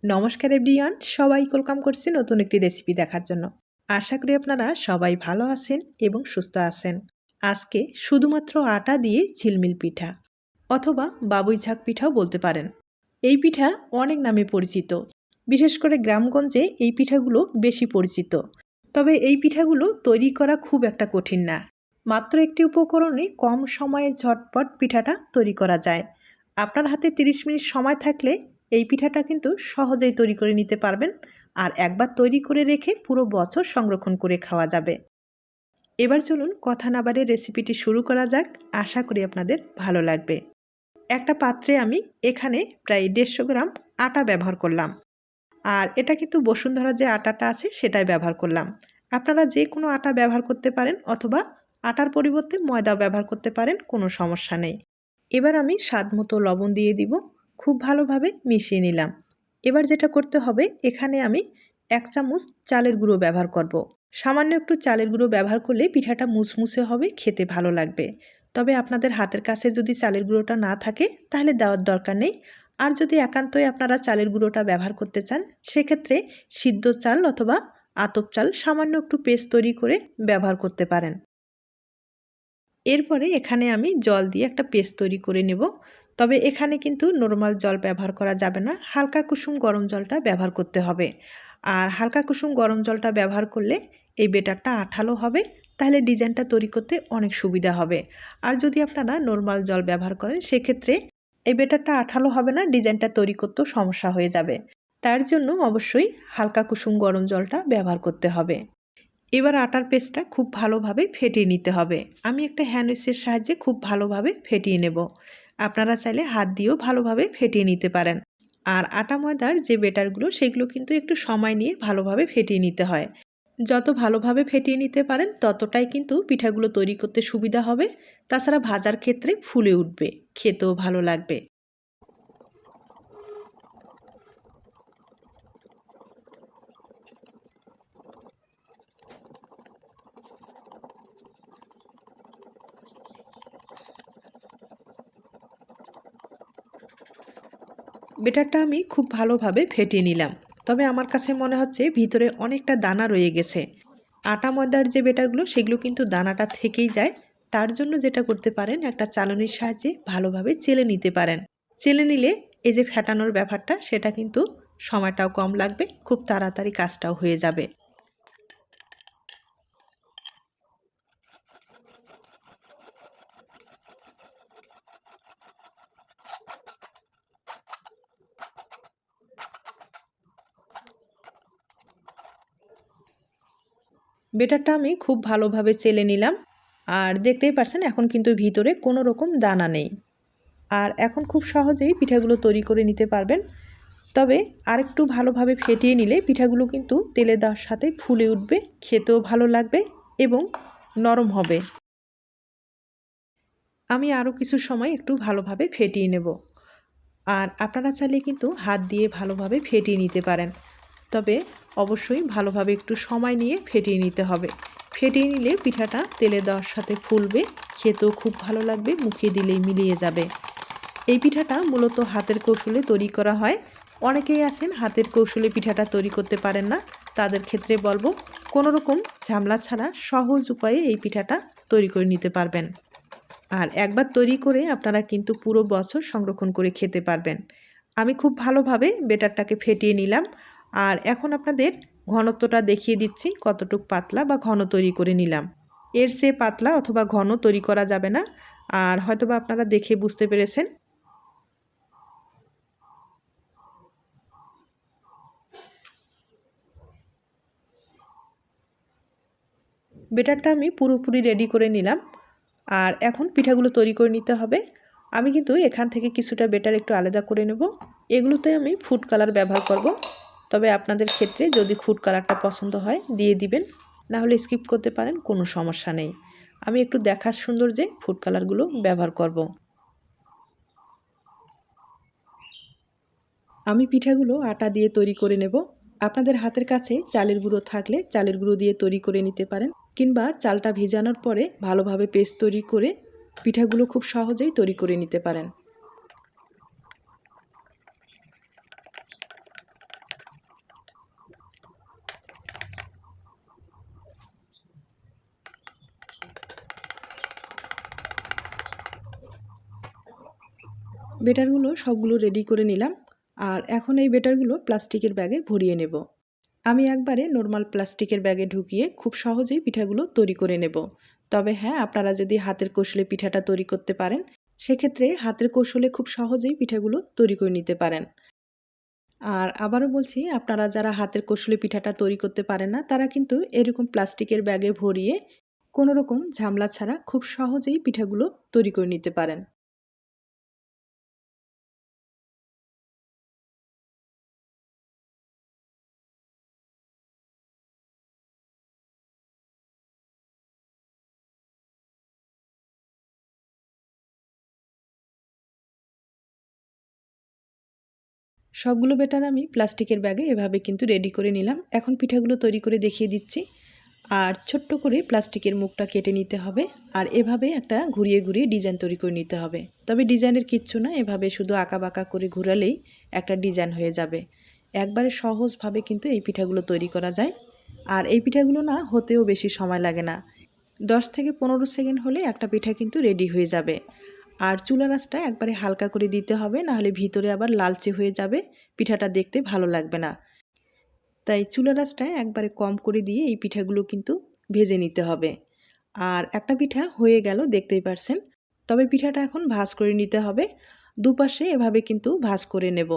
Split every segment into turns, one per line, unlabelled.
নমস্কার এভরিওয়ান, সবাই ওয়েলকাম করছি নতুন একটি রেসিপি দেখার জন্য। আশা করি আপনারা সবাই ভালো আছেন এবং সুস্থ আছেন। আজকে শুধুমাত্র আটা দিয়ে ঝিলমিল পিঠা অথবা বাবুই ঝাঁক পিঠাও বলতে পারেন। এই পিঠা অনেক নামে পরিচিত, বিশেষ করে গ্রামগঞ্জে এই পিঠাগুলো বেশি পরিচিত। তবে এই পিঠাগুলো তৈরি করা খুব একটা কঠিন না। মাত্র একটি উপকরণে কম সময়ে ঝটপট পিঠাটা তৈরি করা যায়। আপনার হাতে 30 মিনিট সময় থাকলে এই পিঠাটা কিন্তু সহজেই তৈরি করে নিতে পারবেন, আর একবার তৈরি করে রেখে পুরো বছর সংরক্ষণ করে খাওয়া যাবে। এবার চলুন কথা না বাড়িয়ে রেসিপিটি শুরু করা যাক। আশা করি আপনাদের ভালো লাগবে। একটা পাত্রে আমি এখানে প্রায় 150 গ্রাম আটা ব্যবহার করলাম, আর এটা কিন্তু বসুন্ধরা যে আটাটা আছে সেটাই ব্যবহার করলাম। আপনারা যে কোনো আটা ব্যবহার করতে পারেন অথবা আটার পরিবর্তে ময়দাও ব্যবহার করতে পারেন, কোনো সমস্যা নেই। এবার আমি স্বাদ মতো লবণ দিয়ে দিব, খুব ভালোভাবে মিশিয়ে নিলাম। এবার যেটা করতে হবে, এখানে আমি 1 চামচ চালের গুঁড়ো ব্যবহার করব। সামান্য একটু চালের গুঁড়ো ব্যবহার করলে পিঠাটা মুসমুসে হবে, খেতে ভালো লাগবে। তবে আপনাদের হাতের কাছে যদি চালের গুঁড়োটা না থাকে তাহলে দেওয়ার দরকার নেই। আর যদি একান্তই আপনারা চালের গুঁড়োটা ব্যবহার করতে চান, সেক্ষেত্রে সিদ্ধ চাল অথবা আতপ চাল সামান্য একটু পেস্ট তৈরি করে ব্যবহার করতে পারেন। এরপরে এখানে আমি জল দিয়ে একটা পেস্ট তৈরি করে নেব। তবে এখানে কিন্তু নরমাল জল ব্যবহার করা যাবে না, হালকা কুসুম গরম জলটা ব্যবহার করতে হবে। আর হালকা কুসুম গরম জলটা ব্যবহার করলে এই বেটারটা আঠালো হবে, তাহলে ডিজাইনটা তৈরি করতে অনেক সুবিধা হবে। আর যদি আপনারা নরমাল জল ব্যবহার করেন, সেক্ষেত্রে এই বেটারটা আঠালো হবে না, ডিজাইনটা তৈরি করতেও সমস্যা হয়ে যাবে। তার জন্য অবশ্যই হালকা কুসুম গরম জলটা ব্যবহার করতে হবে। এবার আটার পেস্টটা খুব ভালোভাবে ফেটিয়ে নিতে হবে। আমি একটা হ্যান্ড উইচের সাহায্যে খুব ভালোভাবে ফেটিয়ে নেব। আপনারা চাইলে হাত দিয়েও ভালোভাবে ফেটিয়ে নিতে পারেন। আর আটা ময়দার যে বেটারগুলো, সেগুলো কিন্তু একটু সময় নিয়ে ভালোভাবে ফেটিয়ে নিতে হয়। যত ভালোভাবে ফেটিয়ে নিতে পারেন ততটাই কিন্তু পিঠাগুলো তৈরি করতে সুবিধা হবে। তাছাড়া ভাজার ক্ষেত্রে ফুলে উঠবে, খেতেও ভালো লাগবে। বেটারটা আমি খুব ভালোভাবে ফেটিয়ে নিলাম। তবে আমার কাছে মনে হচ্ছে ভিতরে অনেকটা দানা রয়ে গেছে। আটা ময়দার যে বেটারগুলো, সেগুলো কিন্তু দানাটা থেকেই যায়। তার জন্য যেটা করতে পারেন, একটা চালনির সাহায্যে ভালোভাবে চেলে নিতে পারেন। চেলে নিলে এই যে ফেটানোর ব্যাপারটা, সেটা কিন্তু সময়টাও কম লাগবে, খুব তাড়াতাড়ি কাজটাও হয়ে যাবে। বেটারটা আমি খুব ভালোভাবে চেলে নিলাম, আর দেখতেই পারছেন এখন কিন্তু ভিতরে কোনো রকম দানা নেই। আর এখন খুব সহজেই পিঠাগুলো তৈরি করে নিতে পারবেন। তবে আরেকটু ভালোভাবে ফেটিয়ে নিলে পিঠাগুলো কিন্তু তেলে দেওয়ার সাথে ফুলে উঠবে, খেতেও ভালো লাগবে এবং নরম হবে। আমি আরও কিছু সময় একটু ভালোভাবে ফেটিয়ে নেব। আর আপনারা চাইলে কিন্তু হাত দিয়ে ভালোভাবে ফেটিয়ে নিতে পারেন। তবে অবশ্যই ভালোভাবে একটু সময় নিয়ে ফেটিয়ে নিতে হবে। ফেটিয়ে নিলে পিঠাটা তেলে দেওয়ার সাথে ফুলবে, খেতেও খুব ভালো লাগবে, মুখে দিলেই মিলিয়ে যাবে। এই পিঠাটা মূলত হাতের কৌশলে তৈরি করা হয়। অনেকেই আছেন হাতের কৌশলে পিঠাটা তৈরি করতে পারেন না, তাদের ক্ষেত্রে বলবো কোনো রকম ঝামেলা ছাড়া সহজ উপায়ে এই পিঠাটা তৈরি করে নিতে পারবেন। আর একবার তৈরি করে আপনারা কিন্তু পুরো বছর সংরক্ষণ করে খেতে পারবেন। আমি খুব ভালোভাবে বেটারটাকে ফেটিয়ে নিলাম। আর এখন আপনাদের ঘনত্বটা দেখিয়ে দিচ্ছি, কতটুক পাতলা বা ঘন তৈরি করে নিলাম। এর চেয়ে পাতলা অথবা ঘন তৈরি করা যাবে না। আর হয়তোবা আপনারা দেখে বুঝতে পেরেছেন। বেটারটা আমি পুরোপুরি রেডি করে নিলাম। আর এখন পিঠাগুলো তৈরি করে নিতে হবে। আমি কিন্তু এখান থেকে কিছুটা বেটার একটু আলাদা করে নেব। এগুলোতে আমি ফুড কালার ব্যবহার করব। তবে আপনাদের ক্ষেত্রে যদি ফুড কালারটা পছন্দ হয় দিয়ে দিবেন, না হলে স্কিপ করতে পারেন, কোনো সমস্যা নেই। আমি একটু দেখার সৌন্দর্যে ফুড কালারগুলো ব্যবহার করব। আমি পিঠাগুলো আটা দিয়ে তৈরি করে নেব। আপনাদের হাতের কাছে চালের গুঁড়ো থাকলে চালের গুঁড়ো দিয়ে তৈরি করে নিতে পারেন, কিংবা চালটা ভেজানোর পরে ভালোভাবে পেস্ট তৈরি করে পিঠাগুলো খুব সহজেই তৈরি করে নিতে পারেন। বেটারগুলো সবগুলো রেডি করে নিলাম। আর এখন এই বেটারগুলো প্লাস্টিকের ব্যাগে ভরিয়ে নেব। আমি একবারে নর্মাল প্লাস্টিকের ব্যাগে ঢুকিয়ে খুব সহজেই পিঠাগুলো তৈরি করে নেব। তবে হ্যাঁ, আপনারা যদি হাতের কৌশলে পিঠাটা তৈরি করতে পারেন, সেক্ষেত্রে হাতের কৌশলে খুব সহজেই পিঠাগুলো তৈরি করে নিতে পারেন। আর আবারও বলছি, আপনারা যারা হাতের কৌশলে পিঠাটা তৈরি করতে পারেন না, তারা কিন্তু এরকম প্লাস্টিকের ব্যাগে ভরিয়ে কোনো রকম ঝামেলা ছাড়া খুব সহজেই পিঠাগুলো তৈরি করে নিতে পারেন। সবগুলো ব্যাটার আমি প্লাস্টিকের ব্যাগে এভাবে কিন্তু রেডি করে নিলাম। এখন পিঠাগুলো তৈরি করে দেখিয়ে দিচ্ছি। আর ছোট্ট করে প্লাস্টিকের মুখটা কেটে নিতে হবে। আর এভাবে একটা ঘুরিয়ে ঘুরিয়ে ডিজাইন তৈরি করে নিতে হবে। তবে ডিজাইনের কিচ্ছু না, এভাবে শুধু আঁকাবাঁকা করে ঘোরালেই একটা ডিজাইন হয়ে যাবে। একবারে সহজভাবে কিন্তু এই পিঠাগুলো তৈরি করা যায়। আর এই পিঠাগুলো না হতেও বেশি সময় লাগে না। 10 থেকে 15 সেকেন্ড হলে একটা পিঠা কিন্তু রেডি হয়ে যাবে। আর চুলার আঁচটা একবারে হালকা করে দিতে হবে, নাহলে ভিতরে আবার লালচে হয়ে যাবে, পিঠাটা দেখতে ভালো লাগবে না। তাই চুলার আঁচটা একবারে কম করে দিয়ে এই পিঠাগুলো কিন্তু ভেজে নিতে হবে। আর একটা পিঠা হয়ে গেল, দেখতেই পারছেন। তবে পিঠাটা এখন ভাঁজ করে নিতে হবে। দুপাশে এভাবে কিন্তু ভাঁজ করে নেব।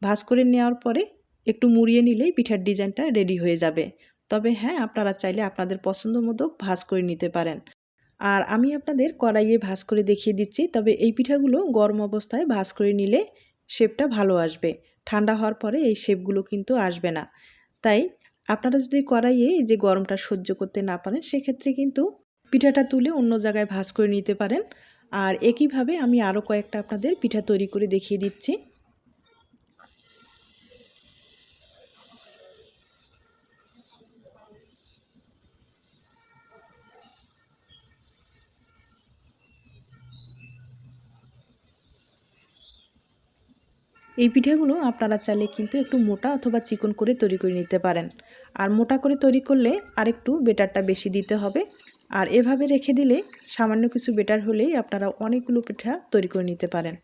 ভাঁজ করে নেওয়ার পরে একটু মুড়িয়ে নিলেই পিঠার ডিজাইনটা রেডি হয়ে যাবে। তবে হ্যাঁ, আপনারা চাইলে আপনাদের পছন্দ মতো ভাঁজ করে নিতে পারেন। আর আমি আপনাদের কড়াইয়ে ভাঁজ করে দেখিয়ে দিচ্ছি। তবে এই পিঠাগুলো গরম অবস্থায় ভাঁজ করে নিলে শেপটা ভালো আসবে। ঠান্ডা হওয়ার পরে এই শেপগুলো কিন্তু আসবে না। তাই আপনারা যদি কড়াইয়ে এই যে গরমটা সহ্য করতে না পারেন, সেক্ষেত্রে কিন্তু পিঠাটা তুলে অন্য জায়গায় ভাঁজ করে নিতে পারেন। আর একইভাবে আমি আরও কয়েকটা আপনাদের পিঠা তৈরি করে দেখিয়ে দিচ্ছি। এই পিঠাগুলো আপনারা চাইলে কিন্তু একটু মোটা অথবা চিকন করে তৈরি করে নিতে পারেন। আর মোটা করে তৈরি করলে আরেকটু বেটারটা বেশি দিতে হবে। আর এভাবে রেখে দিলে সামান্য কিছু বেটার হলেই আপনারা অনেকগুলো পিঠা তৈরি করে নিতে পারেন।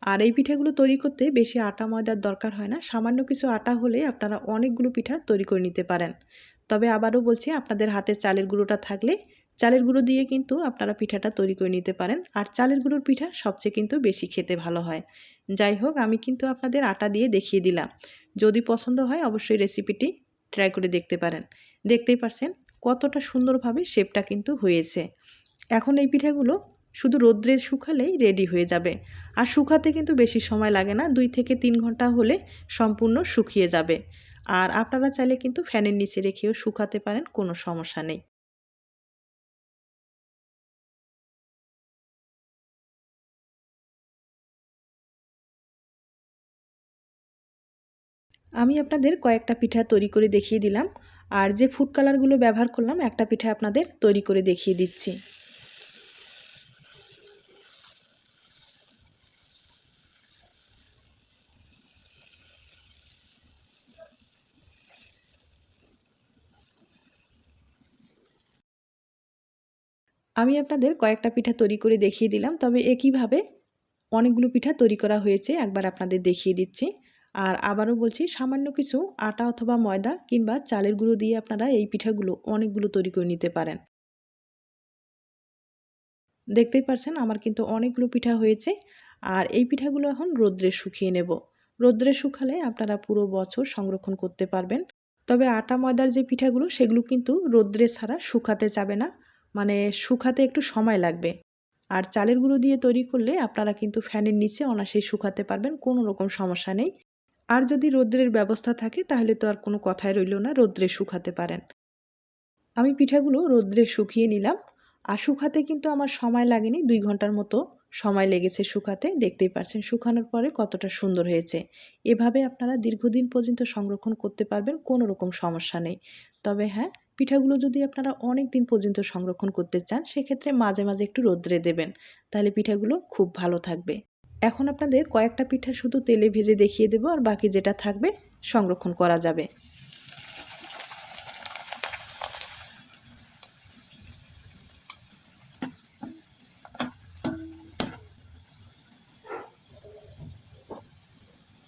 আর এই পিঠাগুলো তৈরি করতে বেশি আটা ময়দার দরকার হয় না। সামান্য কিছু আটা হলে আপনারা অনেকগুলো পিঠা তৈরি করে নিতে পারেন। তবে আবারও বলছি, আপনাদের হাতে চালের গুঁড়োটা থাকলে চালের গুঁড়ো দিয়ে কিন্তু আপনারা পিঠাটা তৈরি করে নিতে পারেন। আর চালের গুঁড়োর পিঠা সবচেয়ে কিন্তু বেশি খেতে ভালো হয়। যাই হোক, আমি কিন্তু আপনাদের আটা দিয়ে দেখিয়ে দিলাম। যদি পছন্দ হয় অবশ্যই রেসিপিটি ট্রাই করে দেখতে পারেন। দেখতেই পারছেন কতটা সুন্দরভাবে শেপটা কিন্তু হয়েছে। এখন এই পিঠাগুলো শুধু রোদ্রে শুকালেই রেডি হয়ে যাবে। আর শুকাতে কিন্তু বেশি সময় লাগে না, 2 থেকে 3 ঘন্টা হলে সম্পূর্ণ শুকিয়ে যাবে। আর আপনারা চাইলে কিন্তু ফ্যানের নিচে রেখেও শুকাতে পারেন, কোনো সমস্যা নেই। আমি আপনাদের কয়েকটা পিঠা তৈরি করে দেখিয়ে দিলাম। আর যে ফুড কালারগুলো ব্যবহার করলাম, একটা পিঠা আপনাদের তৈরি করে দেখিয়ে দিচ্ছি। আমি আপনাদের কয়েকটা পিঠা তৈরি করে দেখিয়ে দিলাম। তবে একইভাবে অনেকগুলো পিঠা তৈরি করা হয়েছে, একবার আপনাদের দেখিয়ে দিচ্ছি। আর আবারও বলছি, সামান্য কিছু আটা অথবা ময়দা কিংবা চালের গুঁড়ো দিয়ে আপনারা এই পিঠাগুলো অনেকগুলো তৈরি করে নিতে পারেন। দেখতেই পারছেন আমার কিন্তু অনেকগুলো পিঠা হয়েছে। আর এই পিঠাগুলো এখন রোদ্রে শুকিয়ে নেব। রোদ্রে শুকালে আপনারা পুরো বছর সংরক্ষণ করতে পারবেন। তবে আটা ময়দার যে পিঠাগুলো, সেগুলো কিন্তু রোদ্রে ছাড়া শুকাতে যাবে না, মানে শুকাতে একটু সময় লাগবে। আর চালের গুঁড়ো দিয়ে তৈরি করলে আপনারা কিন্তু ফ্যানের নিচে অনায়াসেই শুকাতে পারবেন, কোনো রকম সমস্যা নেই। আর যদি রোদ্রের ব্যবস্থা থাকে তাহলে তো আর কোনো কথাই রইল না, রোদ্রে শুকাতে পারেন। আমি পিঠাগুলো রোদ্রে শুকিয়ে নিলাম। আর শুকাতে কিন্তু আমার সময় লাগেনি, 2 ঘন্টার মতো সময় লেগেছে শুকাতে। দেখতেই পাচ্ছেন শুকানোর পরে কতটা সুন্দর হয়েছে। এভাবে আপনারা দীর্ঘদিন পর্যন্ত সংরক্ষণ করতে পারবেন, কোনো রকম সমস্যা নেই। তবে হ্যাঁ, পিঠাগুলো যদি আপনারা অনেক দিন পর্যন্ত সংরক্ষণ করতে চান, সেক্ষেত্রে মাঝে মাঝে একটু রোদ্রে দেবেন, তাহলে পিঠাগুলো খুব ভালো থাকবে। এখন আপনাদের কয়েকটা পিঠা শুধু তেলে ভেজে দেখিয়ে দেবো, আর বাকি যেটা থাকবে সংরক্ষণ করা যাবে।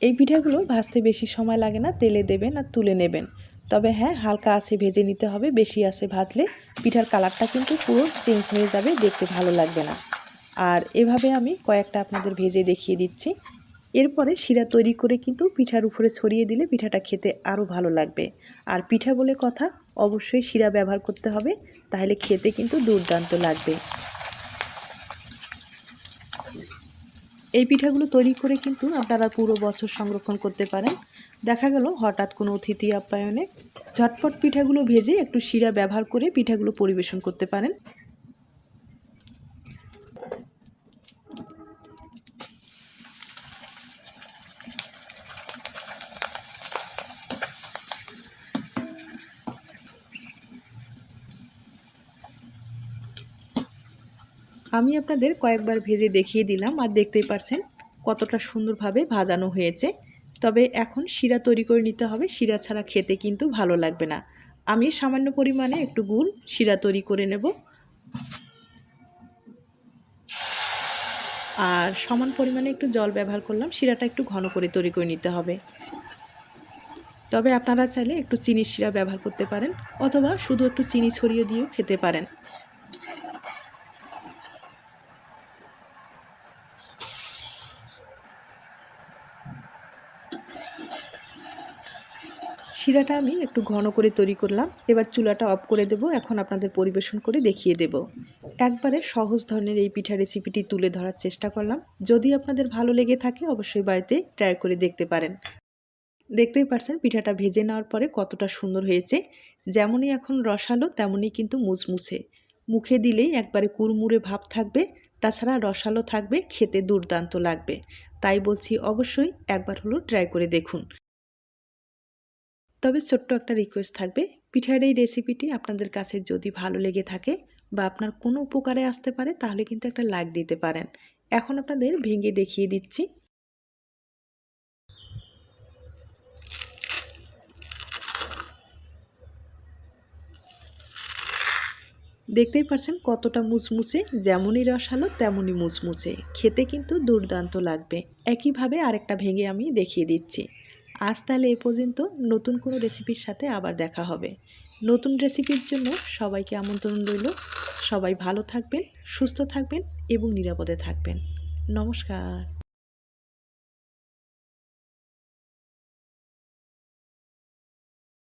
এই পিঠাগুলো ভাজতে বেশি সময় লাগে না, তেলে দেবেন আর তুলে নেবেন। তবে হ্যাঁ, হালকা আঁচে ভেজে নিতে হবে, বেশি আঁচে ভাজলে পিঠার কালারটা কিন্তু পুরো চেঞ্জ হয়ে যাবে, দেখতে ভালো লাগবে না। আর এভাবে আমি কয়েকটা আপনাদের ভেজে দেখিয়ে দিচ্ছি। এরপরে শিরা তৈরি করে কিন্তু পিঠার উপরে ছড়িয়ে দিলে পিঠাটা খেতে আরও ভালো লাগবে। আর পিঠা বলে কথা, অবশ্যই শিরা ব্যবহার করতে হবে, তাহলে খেতে কিন্তু দুর্দান্ত লাগবে। এই পিঠাগুলো তৈরি করে কিন্তু আপনারা পুরো বছর সংরক্ষণ করতে পারেন। দেখা গেল হঠাৎ কোনো অতিথি আপ্যায়নে ঝটপট পিঠাগুলো ভেজে একটু শিরা ব্যবহার করে পিঠাগুলো পরিবেশন করতে পারেন। আমি আপনাদের কয়েকবার ভেজে দেখিয়ে দিলাম, আর দেখতেই পারছেন কতটা সুন্দরভাবে ভাজানো হয়েছে। তবে এখন শিরা তৈরি করে নিতে হবে, শিরা ছাড়া খেতে কিন্তু ভালো লাগবে না। আমি সামান্য পরিমাণে একটু গুড় শিরা তৈরি করে নেব, আর সমান পরিমাণে একটু জল ব্যবহার করলাম। শিরাটা একটু ঘন করে তৈরি করে নিতে হবে। তবে আপনারা চাইলে একটু চিনির শিরা ব্যবহার করতে পারেন, অথবা শুধু একটু চিনি ছড়িয়ে দিয়েও খেতে পারেন। শিরাটা আমি একটু ঘন করে তৈরি করলাম, এবার চুলাটা অফ করে দেব। এখন আপনাদের পরিবেশন করে দেখিয়ে দেব। একবারে সহজ ধরনের এই পিঠা রেসিপিটি তুলে ধরার চেষ্টা করলাম। যদি আপনাদের ভালো লেগে থাকে অবশ্যই বাড়িতে ট্রাই করে দেখতে পারেন। দেখতেই পারছেন পিঠাটা ভেজে নেওয়ার পরে কতটা সুন্দর হয়েছে। যেমনই এখন রসালো তেমনই কিন্তু মুচমুচে, মুখে দিলেই একবারে কুড়মুড়ে ভাব থাকবে, তাছাড়া রসালো থাকবে, খেতে দুর্দান্ত লাগবে। তাই বলছি অবশ্যই একবার হলো ট্রাই করে দেখুন। তবে ছোট্ট একটা রিকোয়েস্ট থাকবে, পিঠার এই রেসিপিটি আপনাদের কাছে যদি ভালো লেগে থাকে বা আপনার কোনো উপকারে আসতে পারে তাহলে কিন্তু একটা লাইক দিতে পারেন। এখন আপনাদের ভেঙে দেখিয়ে দিচ্ছি। দেখতেই পারছেন কতটা মুচমুচে, যেমনই রসালো তেমনই মুচমুচে, খেতে কিন্তু দুর্দান্ত লাগবে। একইভাবে আরেকটা ভেঙে আমি দেখিয়ে দিচ্ছি। আজ তাহলে এ পর্যন্ত, নতুন কোনো রেসিপির সাথে আবার দেখা হবে। নতুন রেসিপির জন্য সবাইকে আমন্ত্রণ রইল। সবাই ভালো থাকবেন, সুস্থ থাকবেন এবং নিরাপদে থাকবেন। নমস্কার।